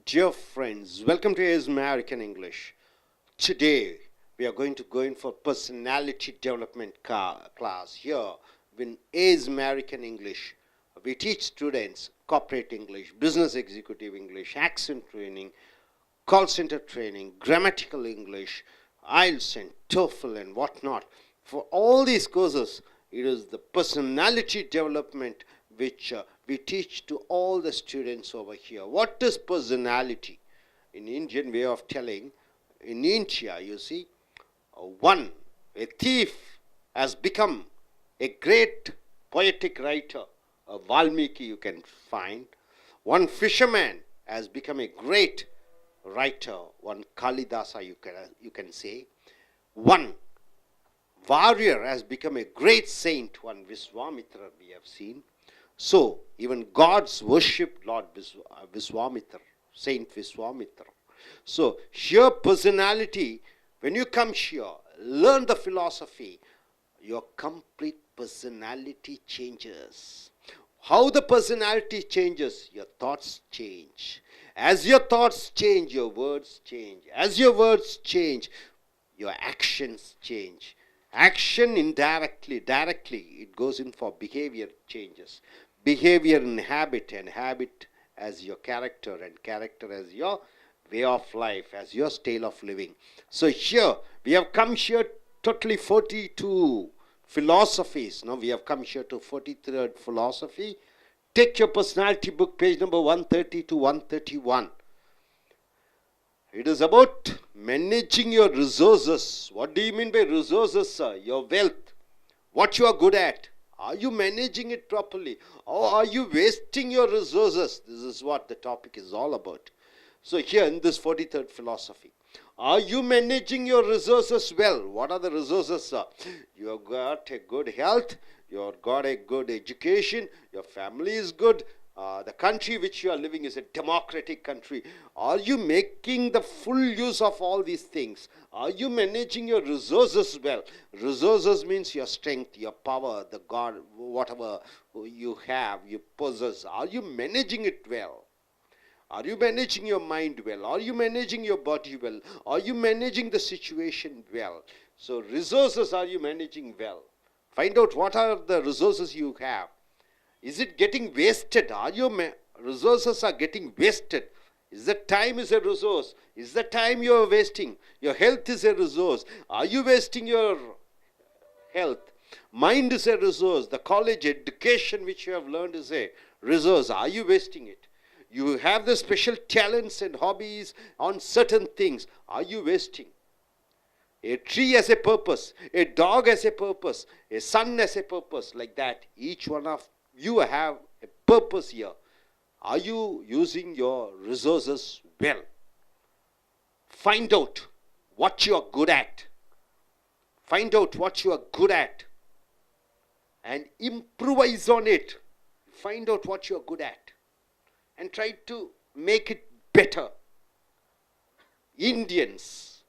Dear friends, welcome to AS American English. Today, we are going to go in for personality development class. Here, in AS American English, we teach students corporate English, business executive English, accent training, call center training, grammatical English, IELTS and TOEFL and whatnot. For all these courses, it is the personality development which we teach to all the students over here. What is personality? In Indian way of telling, in India, you see, a thief has become a great poetic writer, a Valmiki you can find. One fisherman has become a great writer, one Kalidasa you can say. One warrior has become a great saint, one Viswamitra we have seen. So, even gods worship Lord Viswamitra, Saint Viswamitra. So, here personality, when you come here, learn the philosophy, your complete personality changes. How the personality changes? Your thoughts change. As your thoughts change, your words change. As your words change, your actions change. Action indirectly, directly, it goes in for behavior changes. Behavior in habit, and habit as your character, and character as your way of life, as your style of living. So here, we have come here totally 42 philosophies. Now we have come here to 43rd philosophy. Take your personality book, page number 130 to 131. It is about managing your resources. What do you mean by resources, sir? Your wealth. What you are good at. Are you managing it properly? Or are you wasting your resources? This is what the topic is all about. So here in this 43rd philosophy, are you managing your resources well? What are the resources, sir? You have got a good health. You have got a good education. Your family is good. The country which you are living is a democratic country. Are you making the full use of all these things? Are you managing your resources well? Resources means your strength, your power, the God, whatever you have, you possess. Are you managing it well? Are you managing your mind well? Are you managing your body well? Are you managing the situation well? So resources, are you managing well? Find out what are the resources you have. Is it getting wasted? Are your resources are getting wasted? Is the time is a resource? Is the time you are wasting? Your health is a resource. Are you wasting your health? Mind is a resource. The college education which you have learned is a resource. Are you wasting it? You have the special talents and hobbies on certain things. Are you wasting? A tree has a purpose. A dog has a purpose. A sun has a purpose. Like that. Each one of you have a purpose here. Are you using your resources well? Find out what you are good at. Find out what you are good at. And improvise on it. Find out what you are good at. And try to make it better. Indians.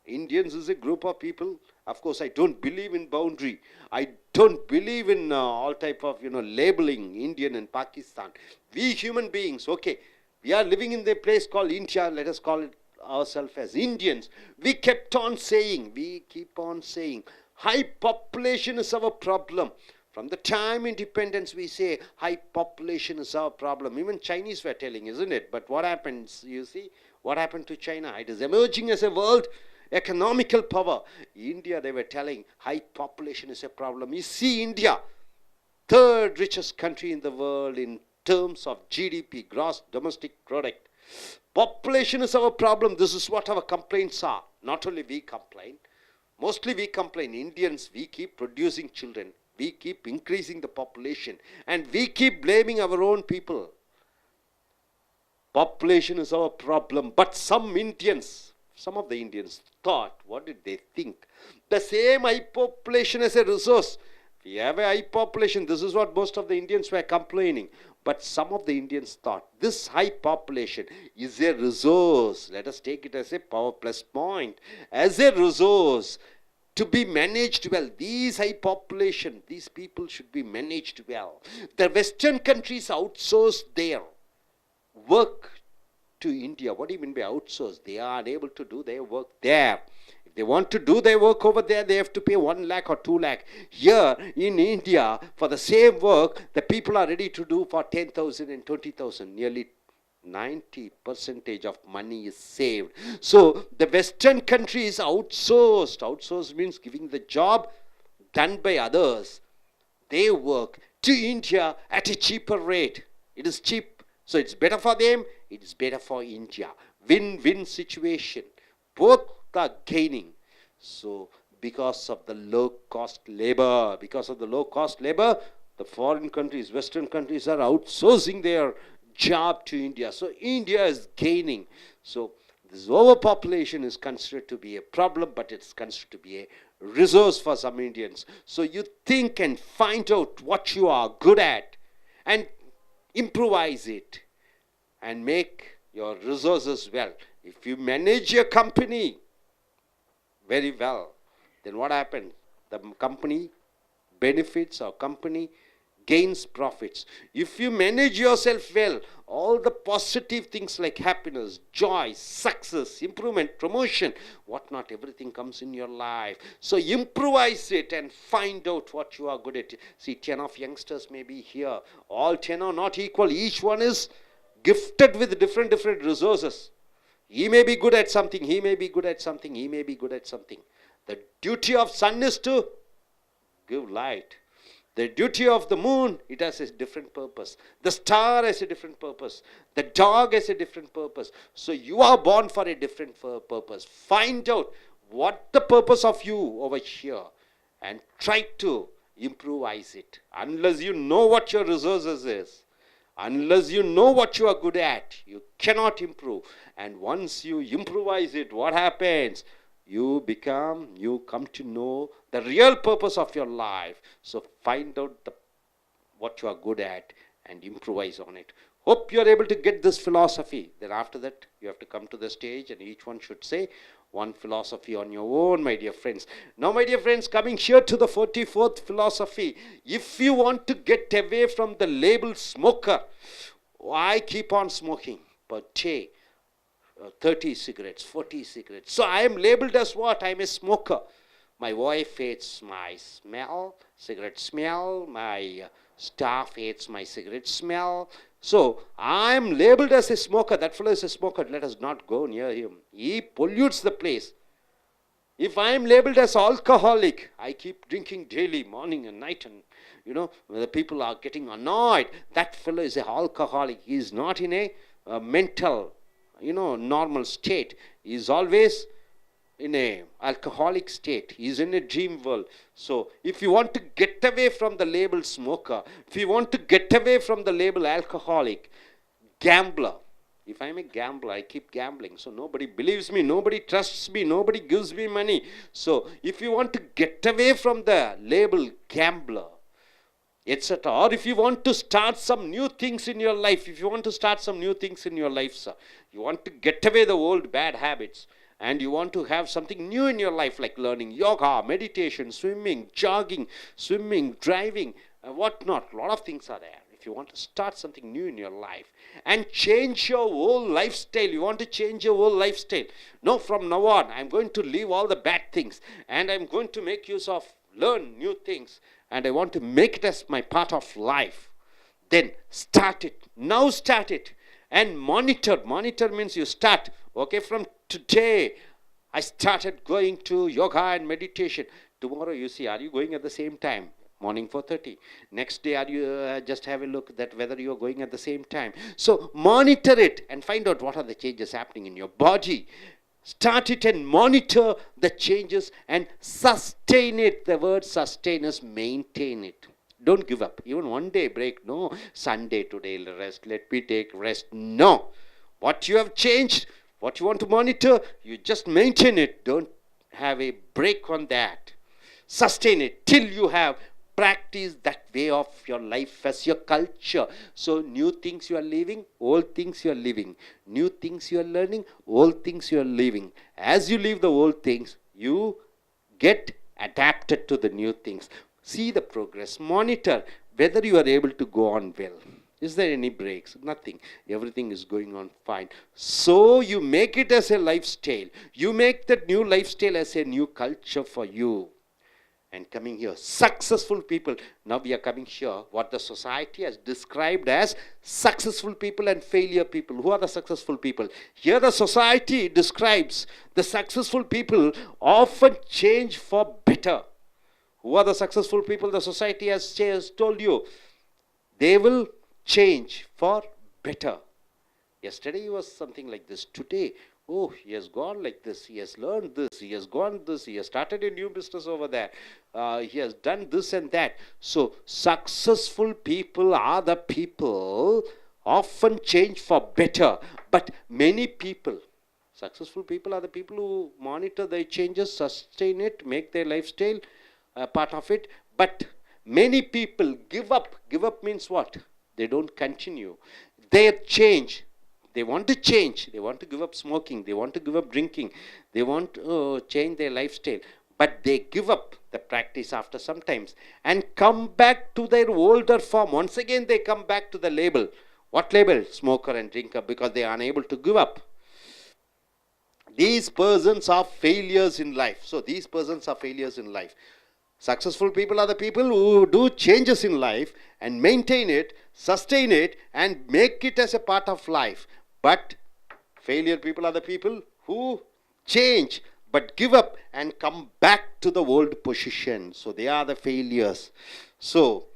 Indians is a group of people. Of course, I don't believe in boundary. I don't believe in all type of, labeling Indian and Pakistan. We human beings, okay, we are living in the place called India. Let us call it ourselves as Indians. We keep on saying, high population is our problem. From the time independence, we say high population is our problem. Even Chinese were telling, isn't it? But what happens, you see? What happened to China? It is emerging as a world economical power. India, they were telling, high population is a problem. You see India, third richest country in the world in terms of GDP, gross domestic product. Population is our problem. This is what our complaints are. Not only we complain, mostly we complain. Indians, we keep producing children. We keep increasing the population. And we keep blaming our own people. Population is our problem. But some of the Indians thought, what did they think? The same high population as a resource. We have a high population. This is what most of the Indians were complaining. But some of the Indians thought, this high population is a resource. Let us take it as a power plus point. As a resource to be managed well. These high population, these people should be managed well. The Western countries outsource there. work to India. What do you mean by outsource? They are unable to do their work there. If they want to do their work over there, they have to pay 1 lakh or 2 lakh. Here in India, for the same work, the people are ready to do for 10,000 and 20,000. Nearly 90% of money is saved. So the Western country is outsourced. Outsourced means giving the job done by others. They work to India at a cheaper rate. It is cheap. So it's better for them, it is better for India. Win-win situation. Both are gaining. So because of the low-cost labor, the foreign countries, Western countries are outsourcing their job to India. So India is gaining. So this overpopulation is considered to be a problem, but it's considered to be a resource for some Indians. So you think and find out what you are good at and improvise it and make your resources well. If you manage your company very well, then what happens? The company benefits or company gains profits. If you manage yourself well, all the positive things like happiness, joy, success, improvement, promotion, whatnot, everything comes in your life. So improvise it and find out what you are good at. See, 10 of youngsters may be here. All 10 are not equal. Each one is gifted with different resources. He may be good at something, he may be good at something, he may be good at something. The duty of sun is to give light. The duty of the moon, it has a different purpose. The star has a different purpose. The dog has a different purpose. So you are born for a different purpose. Find out what the purpose of you over here and try to improvise it. Unless you know what your resources is, unless you know what you are good at, you cannot improve. And once you improvise it, what happens? You come to know the real purpose of your life. So find out what you are good at and improvise on it. Hope you are able to get this philosophy. Then after that, you have to come to the stage and each one should say one philosophy on your own, my dear friends. Now, my dear friends, coming here to the 44th philosophy. If you want to get away from the label smoker, I keep on smoking per day. 30 cigarettes, 40 cigarettes. So I am labeled as what? I am a smoker. My wife hates my cigarette smell. My staff hates my cigarette smell. So I am labeled as a smoker. That fellow is a smoker. Let us not go near him. He pollutes the place. If I am labeled as alcoholic, I keep drinking daily, morning and night, and the people are getting annoyed. That fellow is an alcoholic. He is not in a mental normal state. He is always in a alcoholic state. He is in a dream world. So if you want to get away from the label smoker, if you want to get away from the label alcoholic, gambler. If I'm a gambler, I keep gambling. So nobody believes me, nobody trusts me, nobody gives me money. So if you want to get away from the label gambler, etc. Or if you want to start some new things in your life, sir, you want to get away the old bad habits, and you want to have something new in your life, like learning yoga, meditation, swimming, jogging, driving, whatnot. A lot of things are there. If you want to start something new in your life and change your whole lifestyle, you want to change your whole lifestyle. No, from now on, I'm going to leave all the bad things and I'm going to make use of learn new things, and I want to make it as my part of life. Then start it. Now start it. And monitor. Monitor means you start. Okay, from today, I started going to yoga and meditation. Tomorrow, you see, are you going at the same time? Morning 4:30. Next day, are you just have a look that whether you are going at the same time. So monitor it and find out what are the changes happening in your body. Start it and monitor the changes and sustain it. The word sustain is maintain it. Don't give up. Even one day break. No, Sunday today rest. Let me take rest. No. What you have changed, what you want to monitor, you just maintain it. Don't have a break on that. Sustain it till you have practiced that way of your life as your culture. So new things you are leaving, old things you are leaving. New things you are learning, old things you are leaving. As you leave the old things, you get adapted to the new things. See the progress. Monitor whether you are able to go on well. Is there any breaks? Nothing. Everything is going on fine. So you make it as a lifestyle. You make that new lifestyle as a new culture for you. And coming here, successful people. Now we are coming here, what the society has described as successful people and failure people. Who are the successful people? Here the society describes the successful people often change for better. Who are the successful people? The society has told you. They will change for better. Yesterday he was something like this. Today, oh, he has gone like this. He has learned this. He has gone this. He has started a new business over there. He has done this and that. So, successful people are the people often change for better. But many people, successful people are the people who monitor their changes, sustain it, make their lifestyle part of it. But many people give up. Give up means what? They don't continue. They change. They want to change. They want to give up smoking. They want to give up drinking. They want to change their lifestyle. But they give up the practice after some times and come back to their older form. Once again, they come back to the label. What label? Smoker and drinker, because they are unable to give up. These persons are failures in life. So these persons are failures in life. Successful people are the people who do changes in life and maintain it, sustain it, and make it as a part of life. But failure people are the people who change but give up and come back to the old position. So they are the failures. So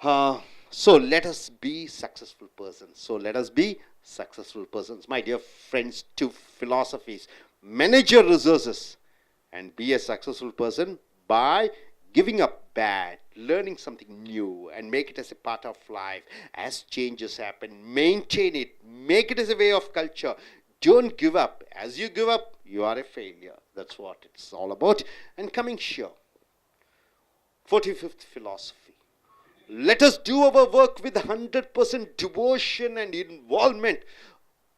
let us be successful persons. So let us be successful persons. My dear friends, two philosophies. Manage your resources and be a successful person by giving up bad, learning something new, and make it as a part of life. As changes happen, maintain it, make it as a way of culture. Don't give up. As you give up, you are a failure. That's what it's all about. And coming here, 45th philosophy. Let us do our work with 100% devotion and involvement.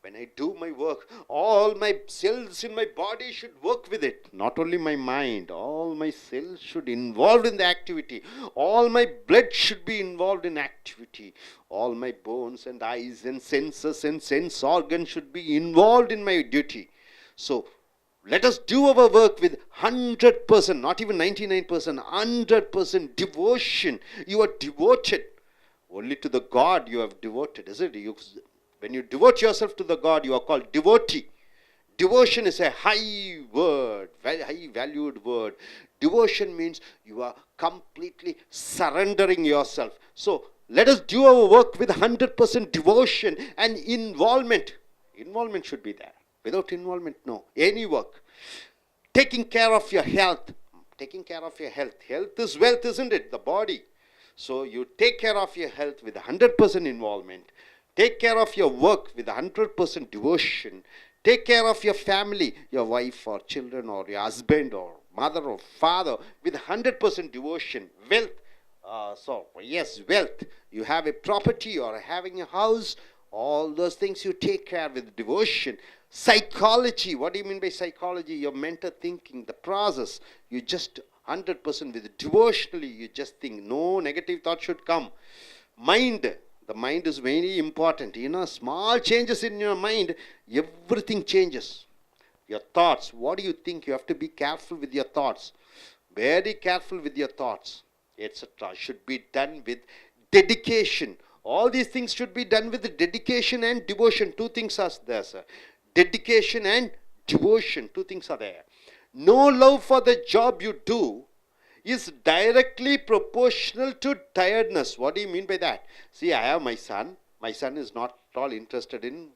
When I do my work, all my cells in my body should work with it. Not only my mind, all my cells should involved in the activity. All my blood should be involved in activity. All my bones and eyes and senses and sense organs should be involved in my duty. So, let us do our work with 100%, not even 99%, 100% devotion. You are devoted. Only to the God you have devoted, is it? When you devote yourself to the God, you are called devotee. Devotion is a high word, very high valued word. Devotion means you are completely surrendering yourself. So, let us do our work with 100% devotion and involvement. Involvement should be there. Without involvement, no. Any work. Taking care of your health. Taking care of your health. Health is wealth, isn't it? The body. So, you take care of your health with 100% involvement. Take care of your work with 100% devotion. Take care of your family, your wife or children or your husband or mother or father with 100% devotion. Wealth. Wealth. You have a property or having a house. All those things you take care with devotion. Psychology. What do you mean by psychology? Your mental thinking, the process. You just 100% with devotionally. You just think no negative thought should come. Mind. The mind is very important. Small changes in your mind, everything changes. Your thoughts, what do you think? You have to be careful with your thoughts. Very careful with your thoughts, etc. Should be done with dedication. All these things should be done with dedication and devotion. Two things are there, sir. Dedication and devotion. Two things are there. No love for the job you do is directly proportional to tiredness. What do you mean by that? See, I have my son. My son is not at all interested in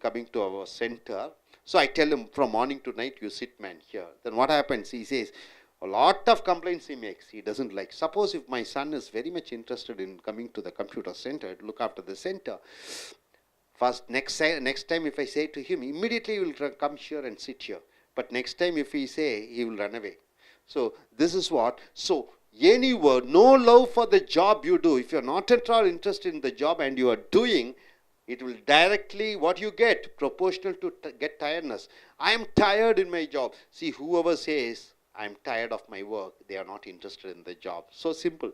coming to our center. So I tell him from morning to night, you sit man here. Then what happens? He says, a lot of complaints he makes. He doesn't like. Suppose if my son is very much interested in coming to the computer center, to look after the center. First, next time if I say to him, immediately he will come here and sit here. But next time if he say, he will run away. So, this is what. So, any word, no love for the job you do. If you are not at all interested in the job and you are doing, it will directly, what you get, proportional to get tiredness. I am tired in my job. See, whoever says, I'm tired of my work. They are not interested in the job. So simple.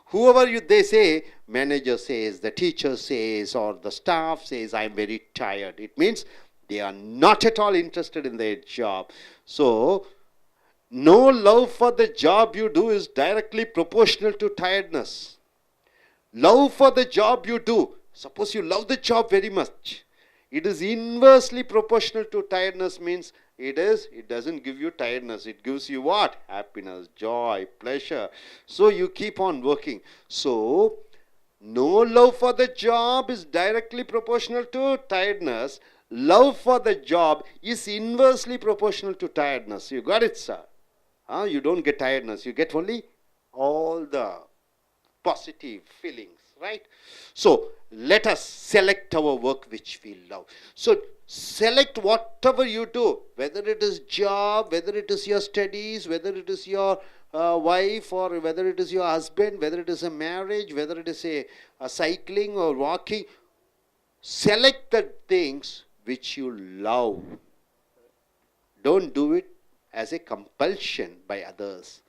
Whoever they say, manager says, the teacher says, or the staff says, I'm very tired. It means they are not at all interested in their job. So, no love for the job you do is directly proportional to tiredness. Love for the job you do. Suppose you love the job very much. It is inversely proportional to tiredness, means it doesn't give you tiredness. It gives you what? Happiness, joy, pleasure. So you keep on working. So, no love for the job is directly proportional to tiredness. Love for the job is inversely proportional to tiredness. You got it, sir? You don't get tiredness. You get only all the positive feelings, right? So, let us select our work which we love. So, select whatever you do, whether it is job, whether it is your studies, whether it is your wife, or whether it is your husband, whether it is a marriage, whether it is a cycling or walking. Select the things which you love. Don't do it as a compulsion by others.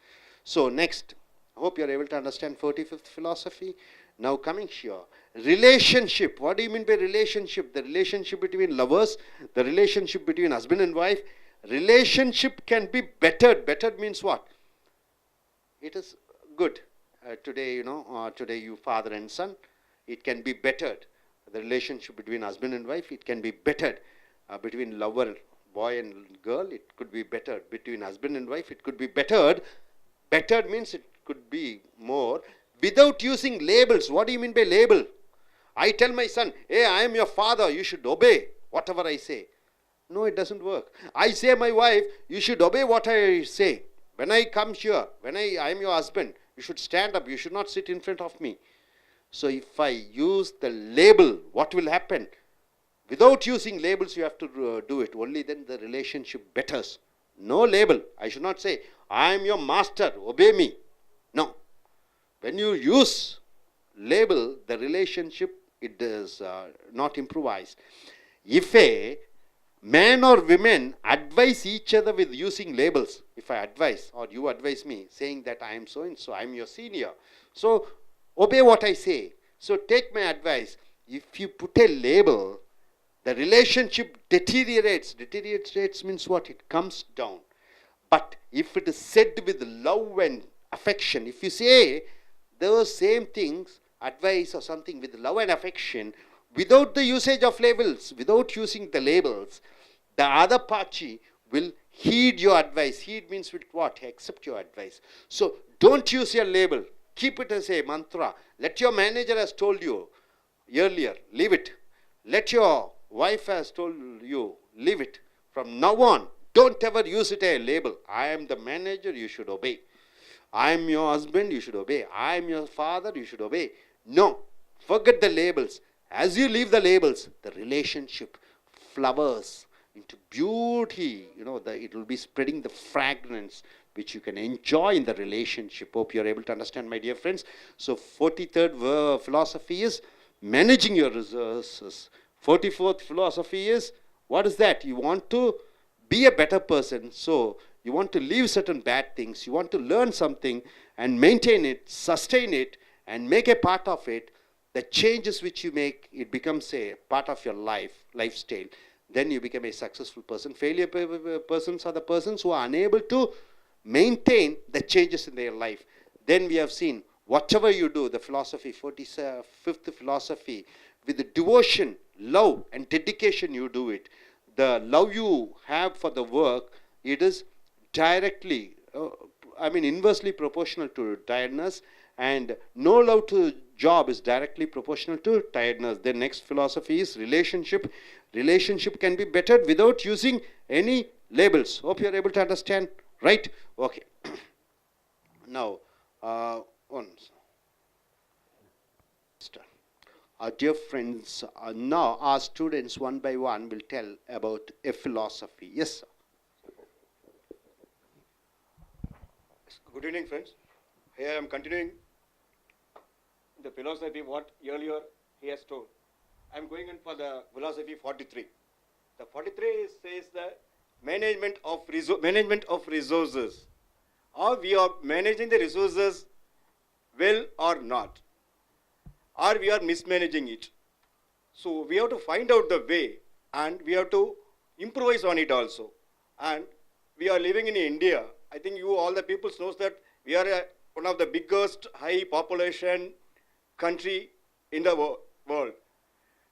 So next, I hope you are able to understand 45th philosophy. Now coming here, relationship. What do you mean by relationship? The relationship between lovers, the relationship between husband and wife. Relationship can be bettered. Bettered means what? It is good. Today, today you father and son, it can be bettered. The relationship between husband and wife, it can be bettered. Between lover, boy and girl, it could be bettered. Between husband and wife, it could be bettered. Bettered means it could be more. Without using labels. What do you mean by label? I tell my son, hey, I am your father, you should obey whatever I say. No, it doesn't work. I say my wife, you should obey what I say. When I come here, when I am your husband, you should stand up, you should not sit in front of me. So if I use the label, what will happen? Without using labels, you have to do it. Only then the relationship betters. No label. I should not say, I am your master, obey me. No. When you use label, the relationship, it is not improvised. If a man or women advise each other with using labels, if I advise or you advise me, saying that I am so and so, I am your senior. So, obey what I say. So, take my advice. If you put a label, the relationship deteriorates. Deteriorates means what? It comes down. But if it is said with love and affection, if you say those same things, advice or something with love and affection, without the usage of labels, without using the labels, the other party will heed your advice. Heed means with what? Accept your advice. So don't use your label. Keep it as a mantra. Let your manager has told you earlier, leave it. Let your wife has told you, leave it. From now on, don't ever use it as a label. I am the manager, you should obey. I am your husband, you should obey. I am your father, you should obey. No, forget the labels. As you leave the labels, the relationship flowers into beauty. It will be spreading the fragrance which you can enjoy in the relationship. Hope you are able to understand, my dear friends. So 43rd philosophy is managing your resources. 44th philosophy is, what is that? You want to be a better person. So you want to leave certain bad things. You want to learn something and maintain it, sustain it, and make a part of it. The changes which you make, it becomes a part of your lifestyle. Then you become a successful person. Failure persons are the persons who are unable to maintain the changes in their life. Then we have seen, whatever you do, the philosophy, 45th philosophy, with the devotion, love, and dedication you do it. The love you have for the work, it is directly, inversely proportional to tiredness, and no love to job is directly proportional to tiredness. The next philosophy is relationship. Relationship can be bettered without using any labels. Hope you are able to understand, right? Okay. Now, dear friends, now our students one by one will tell about a philosophy. Yes, sir. Good evening, friends. Here I am continuing the philosophy what earlier he has told. I am going in for the philosophy 43. The 43 says the management of resources. or we are managing the resources well or not, or we are mismanaging it. So we have to find out the way, and we have to improvise on it also. And we are living in India. I think you all the people knows that we are one of the biggest high population country in the world.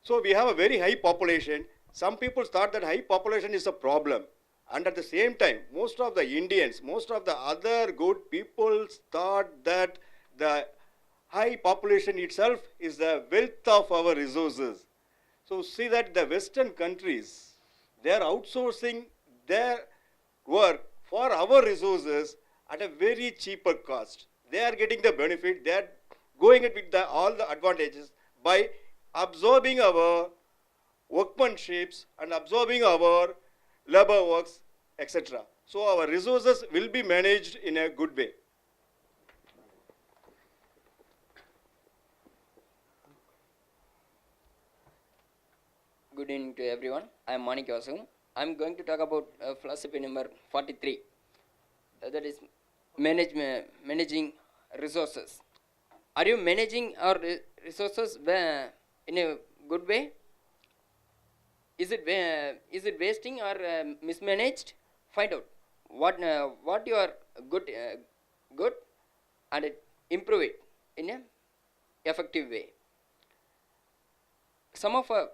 So we have a very high population. Some people thought that high population is a problem. And at the same time, most of the Indians, most of the other good people thought that the high population itself is the wealth of our resources. So see that the Western countries, they are outsourcing their work for our resources at a very cheaper cost. They are getting the benefit. They are going it with all the advantages by absorbing our workmanships and absorbing our labor works, etc. So our resources will be managed in a good way. Good evening to everyone. I am Manik Vasu. I am going to talk about philosophy number 43. That is managing resources. Are you managing our resources in a good way? Is it wasting or mismanaged? Find out what you are good and improve it in a effective way. Some of all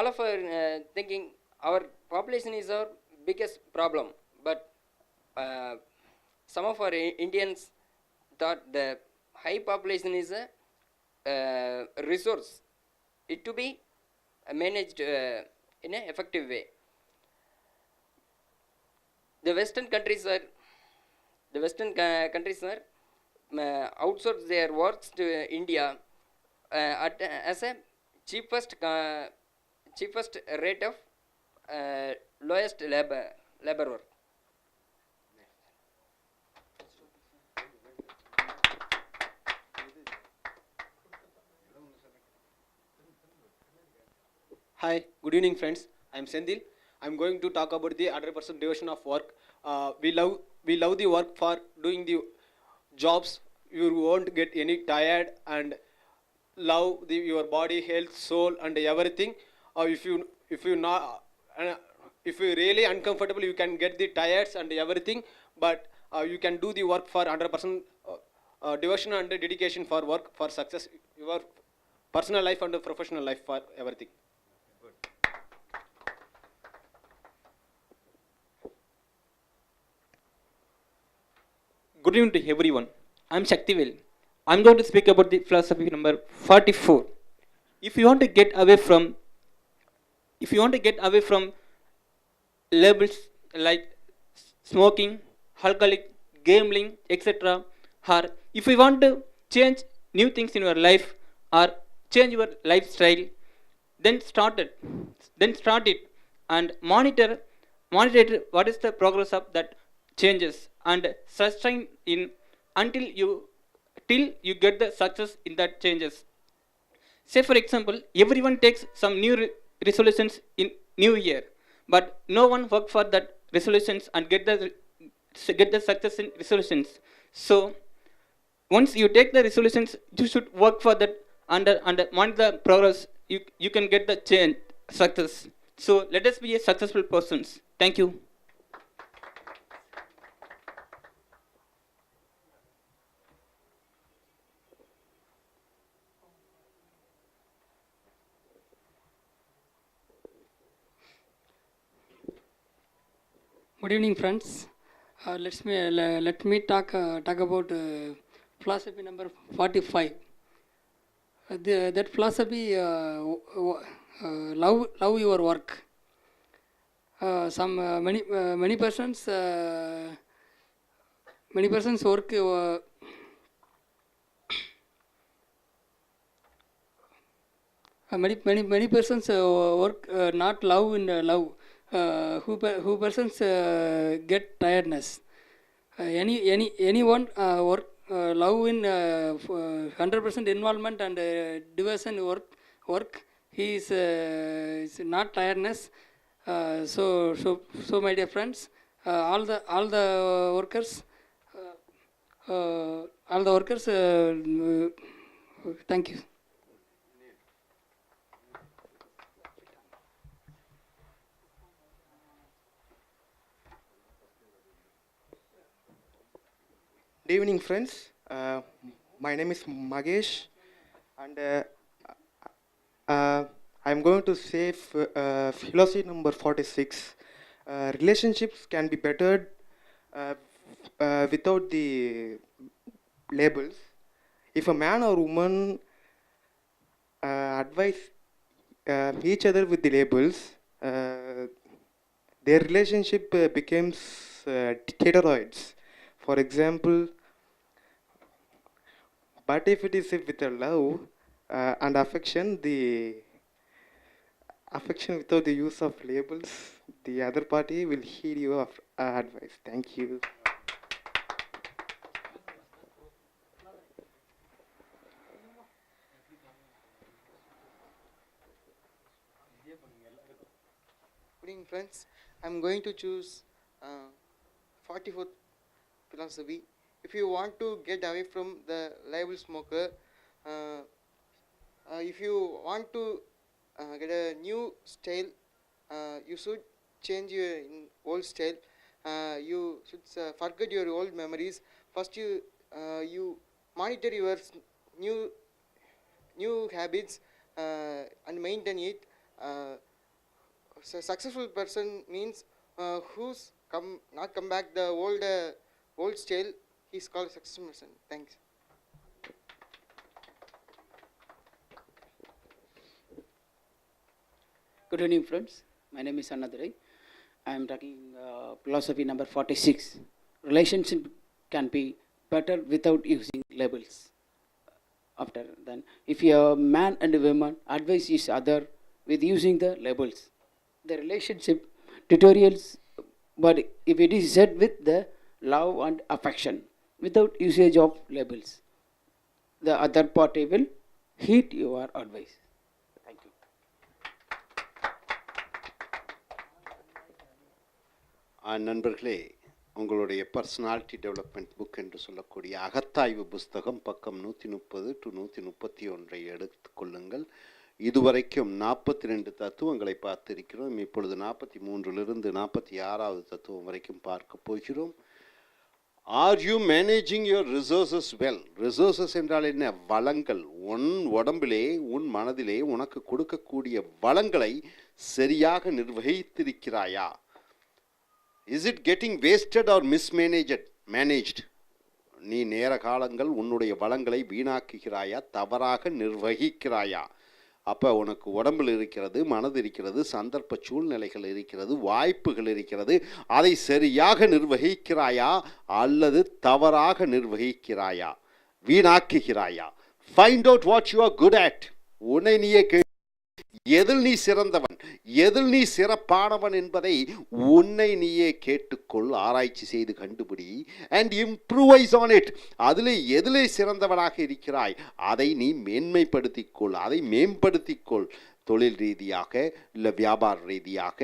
of our thinking our population is our biggest problem, but some of our Indians thought the high population is a resource, it to be managed in an effective way. The Western countries are outsource their works to India as a cheapest rate of lowest labor work. Hi, good evening friends. I am Sendil. I am going to talk about the 100% division of work. We love the work for doing the jobs. You won't get any tired and love your body, health, soul, and everything. If you really uncomfortable, you can get the tires and everything. But you can do the work for 100% devotion and dedication for work for success. Your personal life and professional life for everything. Good evening to everyone. I am Shaktivel. I am going to speak about the philosophy number 44. If you want to get away from labels like smoking, alcoholic, gambling, etc., or if you want to change new things in your life or change your lifestyle, then start it and monitor what is the progress of that changes and sustain in until you get the success in that changes. Say for example, everyone takes some new resolutions in new year, but no one work for that resolutions and get the success in resolutions. So once you take the resolutions, you should work for that and monitor the progress. You can get the change success. So let us be a successful persons. Thank you. Good evening, friends. Let me talk about philosophy number 45. That philosophy love your work. Many persons work. Many persons work not love in love. Who persons get tiredness. Anyone work love in 100% involvement and devotion work. He is not tiredness. So my dear friends, all the workers, all the workers. Thank you. Good evening, friends. My name is Magesh, and I'm going to say philosophy number 46. Relationships can be bettered without the labels. If a man or woman advise each other with the labels, their relationship becomes heteroids. For example, but if it is with a love and affection, the affection without the use of labels, the other party will heed your advice. Thank you. Good evening, friends. I'm going to choose 44th philosophy. If you want to get away from the label smoker, if you want to get a new style, you should change your old style. You should forget your old memories. First, you monitor your new habits and maintain it. Successful person means who's not come back the old style. He's called a successful person. Thanks. Good evening, friends. My name is Annadurai. I am talking philosophy number 46. Relationship can be better without using labels. After then, if a man and a woman advise each other with using the labels, the relationship tutorials, but if it is said with the love and affection without usage of labels, the other party will heed your advice. Thank you. நண்பர்களே, உங்களுடைய personality development book என்று சொல்லக்கூடிய அகத்தாய்வு புஸ்தகம் பக்கம் 130 to 131 எடுத்துக்கொள்ளுங்கள். இதுவரைக்கும் 42 தத்துவங்களை பார்த்திருக்கிறோம். இப்பொழுது 43லிருந்து 46வது தத்துவம் வரைக்கும் பார்க்க போகிறோம். Are you managing your resources well? Resources என்றால் என்ன? வளங்கள். உன் உடம்பிலே, உன் மனதிலே உனக்கு கொடுக்கக்கூடிய வளங்களை சரியாக நிர்வகித்திருக்கிறாயா? Is it getting wasted or managed? நீ நேர காலங்கள் உன்னுடைய வளங்களை வீணாக்குகிறாயா, தவறாக நிர்வகிக்கிறாயா? அப்போ உனக்கு உடம்பில் இருக்கிறது, மனது இருக்கிறது, சந்தர்ப்ப சூழ்நிலைகள் இருக்கிறது, வாய்ப்புகள் இருக்கிறது. அதை சரியாக நிர்வகிக்கிறாயா அல்லது தவறாக நிர்வகிக்கிறாயா, வீணாக்குகிறாயா? Find out what you are good at. உன்னை நீயே எதில் நீ சிறந்தவன், எதில் நீ சிறப்பானவன் என்பதை உன்னை நீயே கேட்டுக்கொள், ஆராய்ச்சி செய்து கண்டுபிடி. And improvise on it. எதிலே சிறந்தவனாக இருக்கிறாய் அதை நீ மேன்மைப்படுத்திக்கொள், அதை மேம்படுத்திக்கொள். தொழில் ரீதியாக, இல்லை வியாபார ரீதியாக,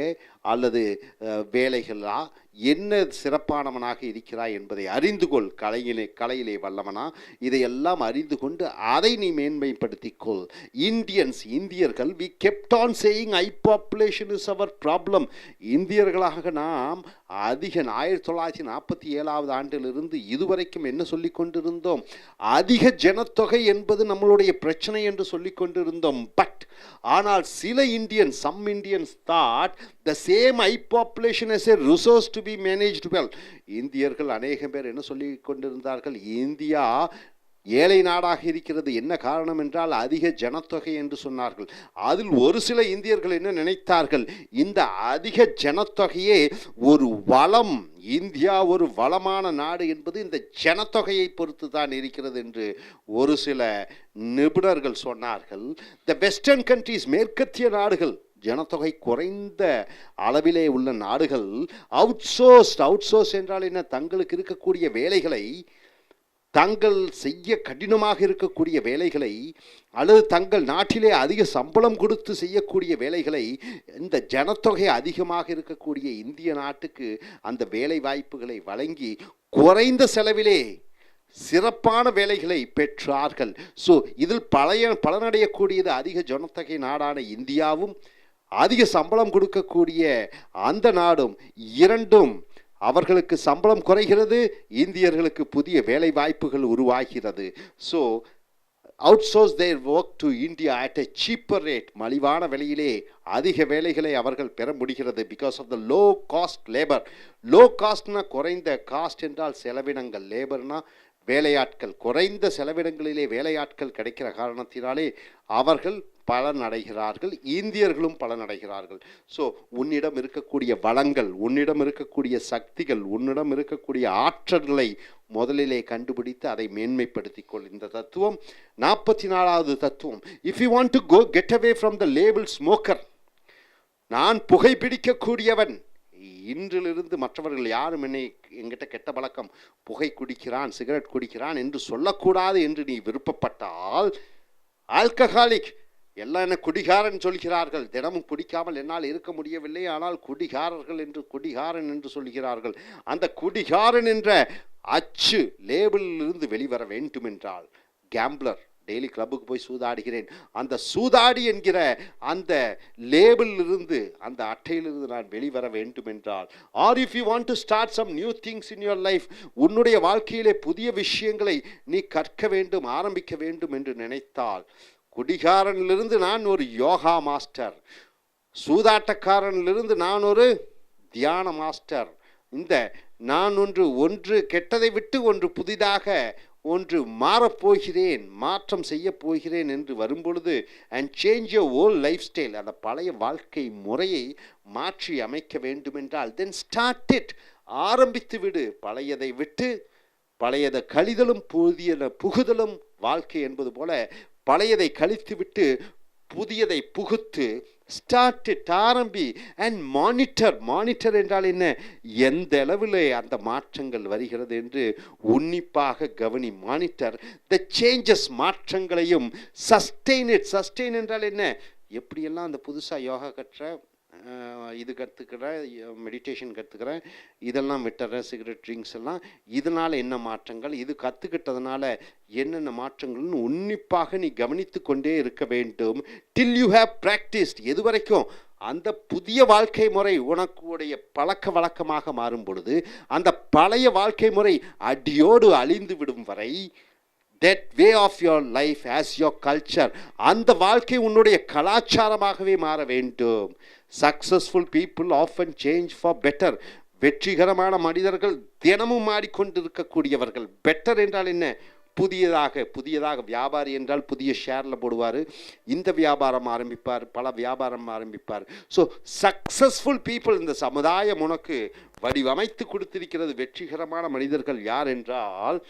அல்லது வேலைகளா, என்ன சிறப்பானவனாக இருக்கிறாய் என்பதை அறிந்து கொள். கலையிலே வல்லவனா, இதையெல்லாம் அறிந்து கொண்டு அதை நீ மேன்மைப்படுத்திக்கொள். இந்தியர்கள் we kept on saying high population is our problem. இந்தியர்களாக நாம் அதிக 1947வது ஆண்டிலிருந்து இதுவரைக்கும் என்ன சொல்லி கொண்டிருந்தோம்? அதிக ஜனத்தொகை என்பது நம்மளுடைய பிரச்சனை என்று சொல்லி கொண்டிருந்தோம். பட் ஆனால் சில some Indians thought the same high population as a resource to be managed well. இந்தியர்கள் அநேகம் பேர் என்ன சொல்லி கொண்டிருந்தார்கள்? இந்தியா ஏழை நாடாக இருக்கிறது. என்ன காரணம் என்றால் அதிக ஜனத்தொகை என்று சொன்னார்கள். அதில் ஒரு சில இந்தியர்கள் என்ன நினைத்தார்கள்? இந்த அதிக ஜனத்தொகையே ஒரு வளம், இந்தியா ஒரு வளமான நாடு என்பது இந்த ஜனத்தொகையை பொறுத்து தான் இருக்கிறது என்று ஒரு சில நிபுணர்கள் சொன்னார்கள். த வெஸ்டர்ன் கண்ட்ரீஸ், மேற்கத்திய நாடுகள், ஜனத்தொகை குறைந்த அளவிலே உள்ள நாடுகள் அவுட்சோர்ஸ் என்றால் என்ன? தங்களுக்கு இருக்கக்கூடிய வேலைகளை தங்கள் செய்ய கடினமாக இருக்கக்கூடிய வேலைகளை அல்லது தங்கள் நாட்டிலே அதிக சம்பளம் கொடுத்து செய்யக்கூடிய வேலைகளை இந்த ஜனத்தொகை அதிகமாக இருக்கக்கூடிய இந்திய நாட்டுக்கு அந்த வேலை வாய்ப்புகளை வழங்கி குறைந்த செலவிலே சிறப்பான வேலைகளை பெற்றார்கள். ஸோ இதில் பலனடையக்கூடியது அதிக ஜனத்தொகை நாடான இந்தியாவும் அதிக சம்பளம் கொடுக்கக்கூடிய அந்த நாடும். இரண்டும் அவர்களுக்கு சம்பளம் குறைகிறது, இந்தியர்களுக்கு புதிய வேலை வாய்ப்புகள் உருவாகிறது. So outsource their work to India at a cheaper rate, மலிவான விலையிலே அதிக வேலைகளை அவர்கள் பெற முடிகிறது. Because of the low cost labour. Low காஸ்ட்னா குறைந்த, காஸ்ட் என்றால் செலவினங்கள், லேபர்னா வேலையாட்கள். குறைந்த செலவினங்களிலே வேலையாட்கள் கிடைக்கிற காரணத்தினாலே அவர்கள் பலனடைகிறார்கள், இந்தியர்களும் பலனடைகிறார்கள். ஸோ உன்னிடம் இருக்கக்கூடிய வளங்கள், உன்னிடம் இருக்கக்கூடிய சக்திகள், உன்னிடம் இருக்கக்கூடிய ஆற்றல்களை முதலிலே கண்டுபிடித்து அதை மேன்மைப்படுத்திக் கொள். இந்த தத்துவம் 44வது தத்துவம். If you want to go get away from the label smoker, நான் புகைப்பிடிக்கக்கூடியவன், இன்றிலிருந்து மற்றவர்கள் யாரும் என்கிட்ட கெட்ட பழக்கம், புகை குடிக்கிறான், சிகரெட் குடிக்கிறான் என்று சொல்லக்கூடாது என்று நீ விருப்பப்பட்டால், ஆல்கஹாலிக், எல்லாம் என்ன குடிகாரன் சொல்கிறார்கள், தினமும் குடிக்காமல் என்னால் இருக்க முடியவில்லை, ஆனால் குடிகாரர்கள் என்று குடிகாரன் என்று சொல்கிறார்கள். அந்த குடிகாரன் என்ற அச்சு லேபிளிலிருந்து வெளிவர வேண்டும் என்றால், கேம்பிளர், டெய்லி கிளப்புக்கு போய் சூதாடுகிறேன், அந்த சூதாடி என்கிற அந்த லேபிளிலிருந்து, அந்த அட்டையிலிருந்து நான் வெளிவர வேண்டும் என்றால், or if you want to start some new things in your life, உன்னுடைய வாழ்க்கையிலே புதிய விஷயங்களை நீ கற்க வேண்டும், ஆரம்பிக்க வேண்டும் என்று நினைத்தால், குடிகாரனிலிருந்து நான் ஒரு யோகா மாஸ்டர், சூதாட்டக்காரனிலிருந்து நான் ஒரு தியான மாஸ்டர், இந்த நான் ஒன்று கெட்டதை விட்டு ஒன்று புதிதாக ஒன்று மாறப்போகிறேன், மாற்றம் செய்ய போகிறேன் என்று வரும்பொழுது, and change your whole life style, அந்த பழைய வாழ்க்கை முறையை மாற்றி அமைக்க வேண்டுமென்றால், தென் ஸ்டார்ட் இட், ஆரம்பித்து விடு. பழையதை விட்டு பழையதை கழிதலும் புதிய புகுதலும் வாழ்க்கை என்பது போல, பழையதை கழித்துவிட்டு புதியதை புகுத்து, ஸ்டார்ட் இட், ஆரம்பி. அண்ட் மானிட்டர், மானிட்டர் என்றால் என்ன, எந்த அளவில் அந்த மாற்றங்கள் வருகிறது என்று உன்னிப்பாக கவனி. மானிட்டர் த சேஞ்சஸ், மாற்றங்களையும். சஸ்டெயின் இட், சஸ்டெயின் என்றால் என்ன, எப்படியெல்லாம் அந்த புதுசாக யோகா கற்ற, இது கற்றுக்கிறேன், மெடிடேஷன் கற்றுக்கிறேன், இதெல்லாம் விட்டுறேன், சிகரெட் ட்ரிங்க்ஸ் எல்லாம், இதனால் என்ன மாற்றங்கள், இது கற்றுக்கிட்டதுனால என்னென்ன மாற்றங்கள்னு உன்னிப்பாக நீ கவனித்து கொண்டே இருக்க வேண்டும். டில் யூ ஹேவ் ப்ராக்டிஸ்ட், எது வரைக்கும் அந்த புதிய வாழ்க்கை முறை உனக்குடைய பழக்க வழக்கமாக மாறும் பொழுது, அந்த பழைய வாழ்க்கை முறை அடியோடு அழிந்து விடும் வரை, that way of your life as your culture, அந்த வாழ்க்கை உன்னுடைய கலாச்சாரமாகவே மாற வேண்டும். Successful people often change for better. வெற்றிகரமான மனிதர்கள் தினமும் மாறிக்கொண்டிருக்கக்கூடியவர்கள். பெட்டர் என்றால் என்ன, புதியதாக. வியாபாரி என்றால் புதிய ஷேரில் போடுவார், இந்த வியாபாரம் ஆரம்பிப்பார், பல வியாபாரம் ஆரம்பிப்பார். ஸோ சக்ஸஸ்ஃபுல் பீப்புள், இந்த சமுதாயம் உனக்கு வடிவமைத்து கொடுத்திருக்கிறது. வெற்றிகரமான மனிதர்கள் யார் என்றால்,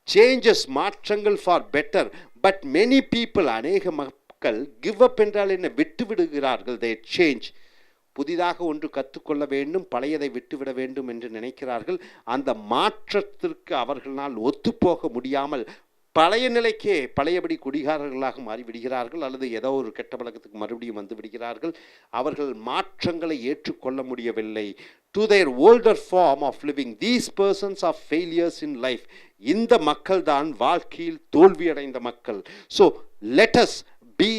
சேஞ்சஸ், மாற்றங்கள் for better. But many people, அநேக மக்கள் கிவ் அப் என்றால் என்ன, விட்டு விடுகிறார்கள். தே சேஞ்ச், புதிதாக ஒன்று கற்றுக்கொள்ள வேண்டும், பழையதை விட்டுவிட வேண்டும் என்று நினைக்கிறார்கள். அந்த மாற்றத்திற்கு அவர்களால் ஒத்துப்போக முடியாமல் பழைய நிலைக்கே, பழையபடி குடிகாரர்களாக மாறிவிடுகிறார்கள், அல்லது ஏதோ ஒரு கெட்ட பழக்கத்துக்கு மறுபடியும் வந்து விடுகிறார்கள். அவர்கள் மாற்றங்களை ஏற்றுக்கொள்ள முடியவில்லை. To their older form of living, these persons are failures in life. இந்த மக்கள் தான் வாழ்க்கையில் தோல்வியடைந்த மக்கள். So let us be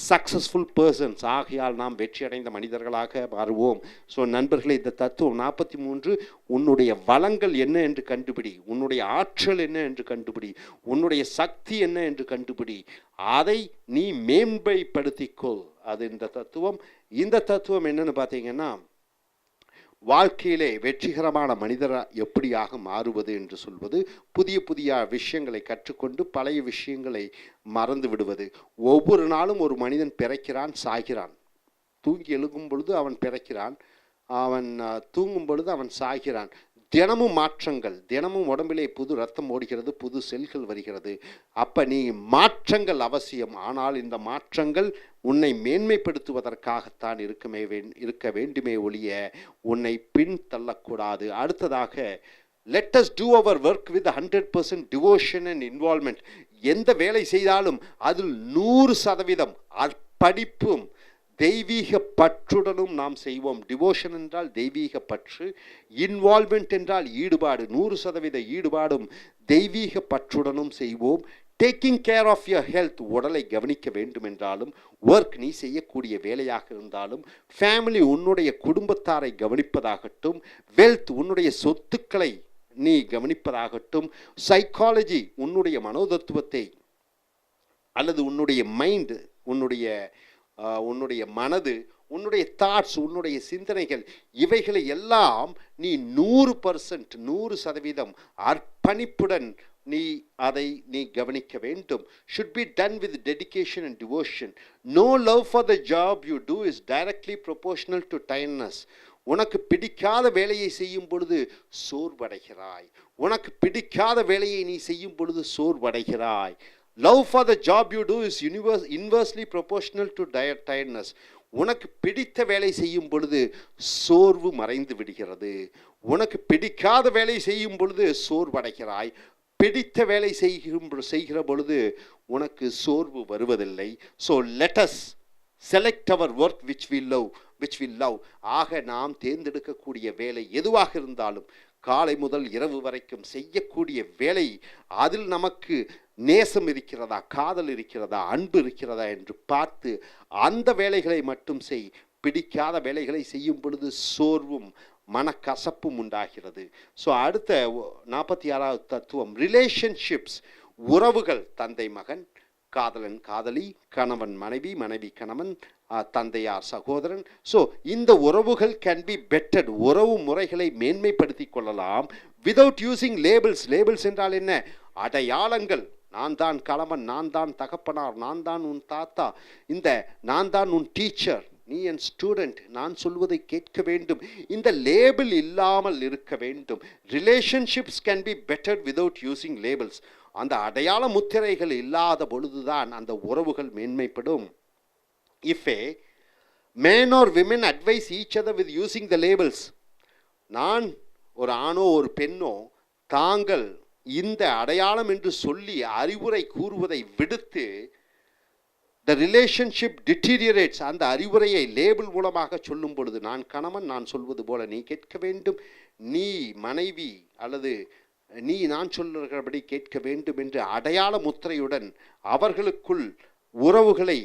successful persons. ஆகையால் நாம் வெற்றியடைந்த மனிதர்களாக மாறுவோம். ஸோ நண்பர்களே, இந்த தத்துவம் 43, உன்னுடைய வளங்கள் என்ன என்று கண்டுபிடி, உன்னுடைய ஆற்றல் என்ன என்று கண்டுபிடி, உன்னுடைய சக்தி என்ன என்று கண்டுபிடி, அதை நீ மேம்படுத்திக்கொள். அது இந்த தத்துவம். இந்த தத்துவம் என்னன்னு பார்த்தீங்கன்னா, வாழ்க்கையிலே வெற்றிகரமான மனிதராக எப்படியாக மாறுவது என்று சொல்வது, புதிய விஷயங்களை கற்றுக்கொண்டு பழைய விஷயங்களை மறந்து விடுவது. ஒவ்வொரு நாளும் ஒரு மனிதன் பிறக்கிறான், சாகிறான். தூங்கி எழுகும் பொழுது அவன் பிறக்கிறான், அவன் தூங்கும் பொழுது அவன் சாகிறான். தினமும் மாற்றங்கள், தினமும் உடம்பிலே புது ரத்தம் ஓடுகிறது, புது செல்கள் வருகிறது. அப்போ நீ மாற்றங்கள் அவசியம். ஆனால் இந்த மாற்றங்கள் உன்னை மேன்மைப்படுத்துவதற்காகத்தான் இருக்க வேண்டுமே ஒழிய உன்னை பின் தள்ளக்கூடாது. அடுத்ததாக let us do our work with 100% devotion and involvement. எந்த வேலை செய்தாலும் அதில் 100% அர்ப்பணிப்பும் தெய்வீக பற்றுடனும் நாம் செய்வோம். டிவோஷன் என்றால் தெய்வீக பற்று, இன்வால்வ்மெண்ட் என்றால் ஈடுபாடு, 100% ஈடுபாடும் தெய்வீக பற்றுடனும் செய்வோம். Taking care of your health, உடலை கவனிக்க வேண்டும் என்றாலும், ஒர்க் நீ செய்யக்கூடிய வேலையாக இருந்தாலும், ஃபேமிலி உன்னுடைய குடும்பத்தாரை கவனிப்பதாகட்டும், வெல்த் உன்னுடைய சொத்துக்களை நீ கவனிப்பதாகட்டும், சைக்காலஜி உன்னுடைய மனோதத்துவத்தை அல்லது உன்னுடைய மைண்டு, உன்னுடைய மனது, உன்னுடைய தாட்ஸ், உன்னுடைய சிந்தனைகள், இவைகளை எல்லாம் நீ 100% அர்ப்பணிப்புடன் நீ கவனிக்க வேண்டும். should be done with dedication and devotion. No love for the job you do is directly proportional to tiredness. உனக்கு பிடிக்காத வேலையை செய்யும் பொழுது சோர்வடைகிறாய். உனக்கு பிடிக்காத வேலையை நீ செய்யும் பொழுது சோர்வடைகிறாய். Love for the job you do is inversely proportional to tiredness. உனக்கு பிடித்த வேலை செய்யும் பொழுது சோர்வு மறைந்து விடுகிறது. உனக்கு பிடிக்காத வேலை செய்யும் பொழுது சோர்வடைகிறாய். பிடித்த வேலை செய்கிற பொழுது உனக்கு சோர்வு வருவதில்லை. So let us select our work which we love. ஆக நாம் தேர்ந்தெடுக்கக்கூடிய வேலை எதுவாக இருந்தாலும், காலை முதல் இரவு வரைக்கும் செய்யக்கூடிய வேலை, அதில் நமக்கு நேசம் இருக்கிறதா, காதல் இருக்கிறதா, அன்பு இருக்கிறதா என்று பார்த்து அந்த வேலைகளை மட்டும் செய். பிடிக்காத வேலைகளை செய்யும் பொழுது சோர்வும் மனக்கசப்பும் உண்டாகிறது. ஸோ அடுத்த 46வது தத்துவம் ரிலேஷன்ஷிப்ஸ், உறவுகள், தந்தை மகன், காதலன் காதலி, கணவன் மனைவி, மனைவி கணவன், தந்தையார் சகோதரன். ஸோ இந்த உறவுகள் கேன் பி பெட்டர்ட், உறவு முறைகளை மேன்மைப்படுத்தி கொள்ளலாம் விதவுட் யூசிங் லேபிள்ஸ். லேபிள்ஸ் என்றால் என்ன? அடையாளங்கள். நான் தான் கணவன், நான் தான் தகப்பனார், நான் தான் உன் தாத்தா, இந்த நான் தான் உன் டீச்சர், நீ என் ஸ்டூடெண்ட், நான் சொல்வதை கேட்க வேண்டும். இந்த லேபிள் இல்லாமல் இருக்க வேண்டும். Relationships can be bettered without using labels. அந்த அடையாள முத்திரைகள் இல்லாத பொழுதுதான் அந்த உறவுகள் மேன்மைப்படும். If a man or women advise each other with using the labels, நான் ஒரு ஆணோ ஒரு பெண்ணோ தாங்கள் இந்த அடையாளம் என்று சொல்லி அறிவுரை கூறுவதை விடுத்து the relationship deteriorates. அந்த அறிவுரையை லேபிள் மூலமாக சொல்லும் பொழுது, நான் கணவன், நான் சொல்வது போல நீ கேட்க வேண்டும், நீ மனைவி அல்லது நீ நான் சொல்லுகிறபடி கேட்க வேண்டும் என்று அடையாள முத்திரையுடன் அவர்களுக்குள் உறவுகளை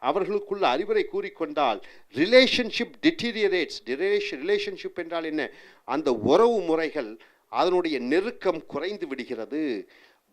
அவர்களுக்குள் அறிவுரை கூறிக்கொண்டால் ரிலேஷன்ஷிப் டிட்டீரியரேட்ஸ். ரிலேஷன்ஷிப் என்றால் என்ன? அந்த உறவு முறைகள், அதனுடைய நெருக்கம் குறைந்து விடுகிறது.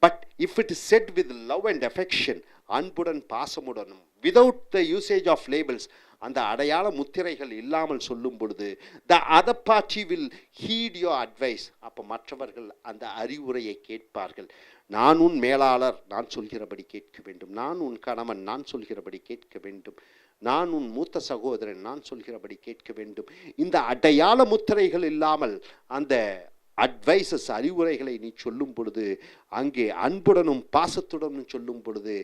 But if it is said with love and affection, அன்புடன் பாசமுடனும், without the usage of labels, அந்த அடையாள முத்திரைகள் இல்லாமல் சொல்லும் பொழுது the other party will heed your advice. அப்போ மற்றவர்கள் அந்த அறிவுரையை கேட்பார்கள். நான் உன் மேலாளர், நான் சொல்கிறபடி கேட்க வேண்டும். நான் உன் கணவன், நான் சொல்கிறபடி கேட்க வேண்டும். நான் உன் மூத்த சகோதரன், நான் சொல்கிறபடி கேட்க வேண்டும். இந்த அடையாள முத்திரைகள் இல்லாமல் அந்த அட்வைசஸ், அறிவுரைகளை நீ சொல்லும் பொழுது, அங்கே அன்புடனும் பாசத்துடனும் சொல்லும் பொழுது,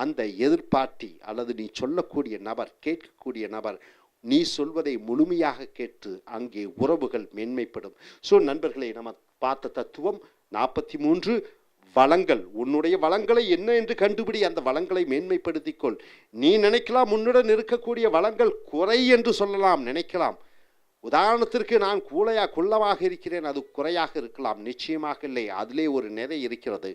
அந்த எதிர்பார்ட்டி அல்லது நீ சொல்லக்கூடிய நபர், கேட்கக்கூடிய நபர் நீ சொல்வதை முழுமையாக கேட்டு அங்கே உறவுகள் மேன்மைப்படும். ஸோ நண்பர்களை, நம்ம பார்த்த தத்துவம் 43. வளங்கள். உன்னுடைய வளங்களை என்ன என்று கண்டுபிடி, அந்த வளங்களை மேன்மைப்படுத்திக்கொள். நீ நினைக்கலாம் உன்னுடன் இருக்கக்கூடிய வளங்கள் குறை என்று சொல்லலாம், நினைக்கலாம். உதாரணத்திற்கு, நான் குள்ளமாக இருக்கிறேன், அது குறையாக இருக்கலாம். நிச்சயமாக இல்லை, அதிலே ஒரு நிறை இருக்கிறது.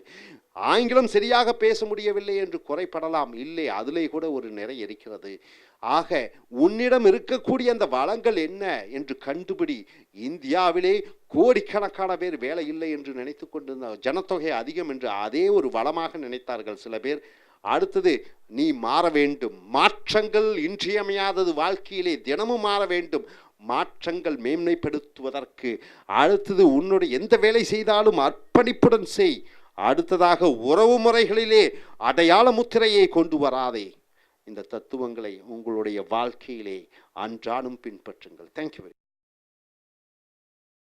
ஆங்கிலம் சரியாக பேச முடியவில்லை என்று குறைப்படலாம், இல்லை, அதிலே கூட ஒரு நிறை இருக்கிறது. ஆக உன்னிடம் இருக்கக்கூடிய அந்த வளங்கள் என்ன என்று கண்டுபிடி. இந்தியாவிலே கோடிக்கணக்கான பேர் வேலை இல்லை என்று நினைத்து கொண்டிருந்த, ஜனத்தொகை அதிகம் என்று அதே ஒரு வளமாக நினைத்தார்கள் சில பேர். அடுத்தது, நீ மாற வேண்டும். மாற்றங்கள் இன்றியமையாதது, வாழ்க்கையிலே தினமும் மாற வேண்டும். மாற்றங்கள் மேன்மைப்படுத்துவதற்கு அடுத்தது, உன்னுடைய எந்த வேலை செய்தாலும் அர்ப்பணிப்புடன் செய். அடுத்ததாக, உறவு முறைகளிலே அடையாள முத்திரையை கொண்டு வராதே. இந்த தத்துவங்களை உங்களுடைய வாழ்க்கையிலே அன்றாடம் பின்பற்றுங்கள். தேங்க்யூ.